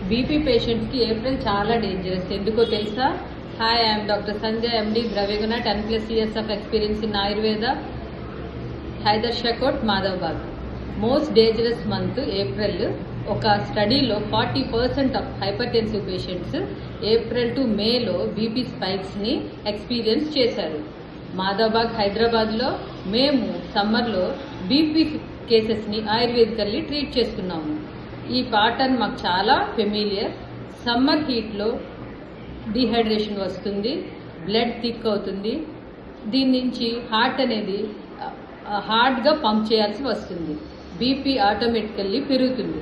BP పేషెంట్స్కి April చాలా dangerous. ఎందుకో తెలుసా? Hi, I'm doctor Sanjay MD, Dravyaguna, 10+ years of experience in Ayurveda, Hydershakote, Madhavbaug. Most dangerous month April. ఒక స్టడీలో 40% of hypertensive patients April to మేలో BP స్పైక్స్ని ఎక్స్పీరియన్స్ చేశారు. మాధవబాగ్, హైదరాబాద్లో మేము సమ్మర్లో బీపీ కేసెస్ని ఆయుర్వేదికల్లీ ట్రీట్ చేస్తున్నాము. ఈ ప్యాటర్న్ మాకు చాలా ఫెమిలియర్. సమ్మర్ హీట్లో డీహైడ్రేషన్ వస్తుంది, బ్లడ్ థిక్ అవుతుంది. దీని నుంచి హార్ట్ అనేది హార్డ్గా పంప్ చేయాల్సి వస్తుంది. బీపీ ఆటోమేటికల్లీ పెరుగుతుంది.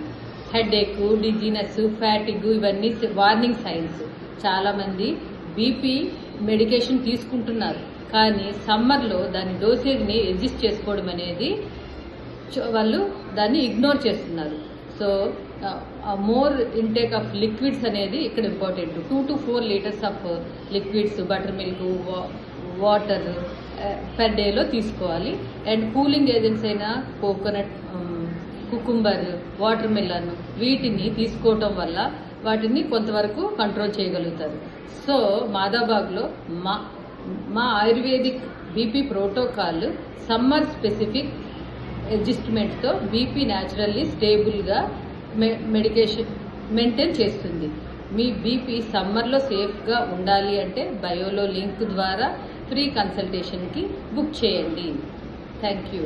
హెడేక్, డిజీనెస్, ఫ్యాటిగ్ ఇవన్నీ వార్నింగ్ సైన్స్. చాలామంది బీపీ మెడికేషన్ తీసుకుంటున్నారు, కానీ సమ్మర్లో దాని డోసేజ్ని అడ్జస్ట్ చేసుకోవడం అనేది వాళ్ళు దాన్ని ఇగ్నోర్ చేస్తున్నారు. So more intake of liquids అనేది ఇక్కడ important. 2 to 4 liters of liquids, butter milk, water per డేలో తీసుకోవాలి. అండ్ కూలింగ్ ఏజెంట్స్ అయినా కోకోనట్, కుకుంబర్, వాటర్ మిలన్ వీటిని తీసుకోవటం వల్ల వాటిని కొంతవరకు కంట్రోల్ చేయగలుగుతారు. సో మాధవబాగ్లో మా ayurvedic BP protocol summer specific అడ్జస్ట్మెంట్తో బీపీ న్యాచురల్లీ స్టేబుల్గా మెడికేషన్ మెయింటైన్ చేస్తుంది. మీ బీపీ సమ్మర్లో సేఫ్గా ఉండాలి అంటే బయోలో లింక్ ద్వారా ఫ్రీ కన్సల్టేషన్కి బుక్ చేయండి. Thank you.